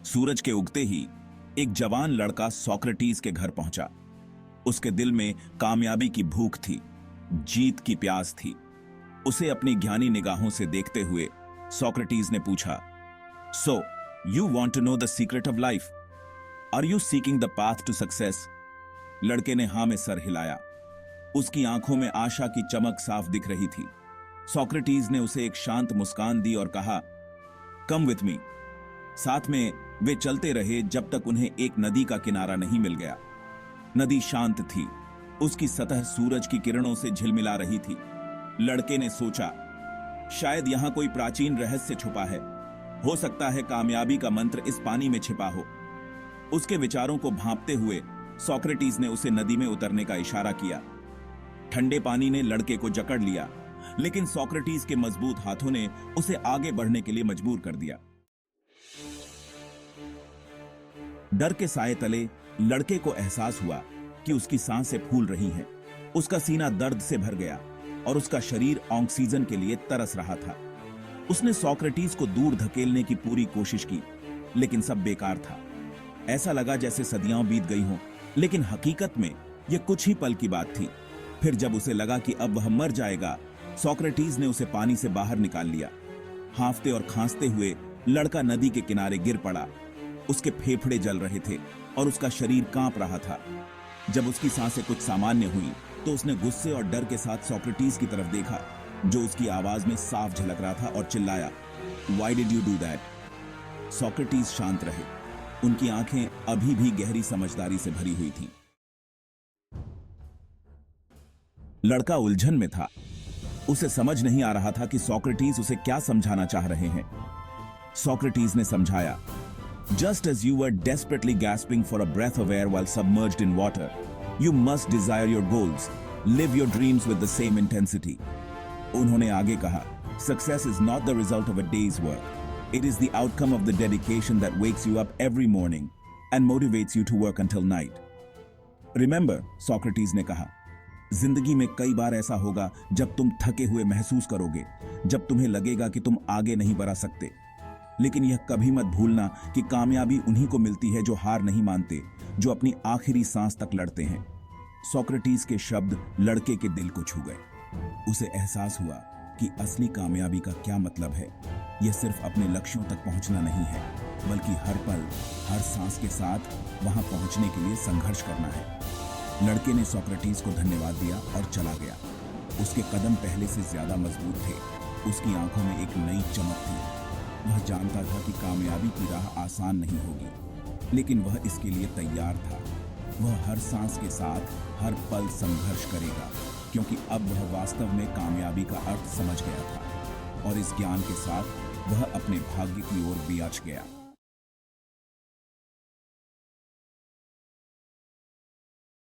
सूरज के उगते ही एक जवान लड़का सोक्रेटिस के घर पहुंचा। उसके दिल में कामयाबी की भूख थी, जीत की प्यास थी। उसे अपनी ज्ञानी निगाहों से देखते हुए सोक्रेटिस ने पूछा, so you want to know the secret of life? Are you seeking the path to success? लड़के ने हां में सर हिलाया। उसकी आंखों में आशा की चमक साफ दिख रही थी। सोक्रेटिस ने उसे एक शांत मुस्कान दी और कहा, कम विथ मी। साथ में वे चलते रहे जब तक उन्हें एक नदी का किनारा नहीं मिल गया। नदी शांत थी, उसकी सतह सूरज की किरणों से झिलमिला रही थी। लड़के ने सोचा, शायद यहां कोई प्राचीन रहस्य छुपा है। हो सकता है कामयाबी का मंत्र इस पानी में छिपा हो। उसके विचारों को भांपते हुए सोक्रेटिस ने उसे नदी में उतरने का इशारा किया। ठंडे पानी ने लड़के को जकड़ लिया, लेकिन सोक्रेटिस के मजबूत हाथों ने उसे आगे बढ़ने के लिए मजबूर कर दिया। डर के साए तले लड़के को एहसास हुआ कि उसकी सांसें फूल रही हैं। उसका सीना दर्द से भर गया और उसका शरीर ऑक्सीजन के लिए तरस रहा था। उसने सोक्रेटिस को दूर धकेलने की पूरी कोशिश की, लेकिन सब बेकार था। ऐसा लगा जैसे सदियां बीत गई हों, लेकिन हकीकत में यह कुछ ही पल की बात थी। फिर जब उसे लगा कि अब वह मर जाएगा, सोक्रेटिस ने उसे पानी से बाहर निकाल लिया। हांफते और खांसते हुए लड़का नदी के किनारे गिर पड़ा। उसके फेफड़े जल रहे थे और उसका शरीर कांप रहा था। जब उसकी सांसें कुछ सामान्य हुई तो उसने गुस्से और डर के साथ सोक्रेटिस की तरफ देखा, जो उसकी आवाज में साफ झलक रहा था, और चिल्लाया, Why did you do that? Socrates शांत रहे। उनकी आंखें अभी भी गहरी समझदारी से भरी हुई थीं। लड़का उलझन में था। उसे समझ नहीं आ रहा था कि सोक्रेटिस उसे क्या समझाना चाह रहे हैं। सोक्रेटिस ने समझाया, Just as you were desperately gasping for a breath of air while submerged in water, you must desire your goals, live your dreams with the same intensity. उन्होंने आगे कहा, Success is not the result of a day's work. It is the outcome of the dedication that wakes you up every morning and motivates you to work until night. Remember, Socrates ने कहा, जिंदगी में कई बार ऐसा होगा जब तुम थके हुए महसूस करोगे, जब तुम्हें लगेगा कि तुम आगे नहीं बढ़ा सकते। लेकिन यह कभी मत भूलना कि कामयाबी उन्हीं को मिलती है जो हार नहीं मानते, जो अपनी आखिरी सांस तक लड़ते हैं। सोक्रेटिस के शब्द लड़के के दिल को छू गए। उसे एहसास हुआ कि असली कामयाबी का क्या मतलब है। यह सिर्फ अपने लक्ष्यों तक पहुंचना नहीं है, बल्कि हर पल, हर सांस के साथ वहां पहुंचने के लिए संघर्ष करना है। लड़के ने सोक्रेटिस को धन्यवाद दिया और चला गया। उसके कदम पहले से ज्यादा मजबूत थे। उसकी आंखों में एक नई चमक थी। वह जानता था कि कामयाबी की राह आसान नहीं होगी, लेकिन वह इसके लिए तैयार था। वह हर सांस के साथ हर पल संघर्ष करेगा, क्योंकि अब वह वास्तव में कामयाबी का अर्थ समझ गया था, और इस ज्ञान के साथ वह अपने भाग्य की ओर भी आच गया।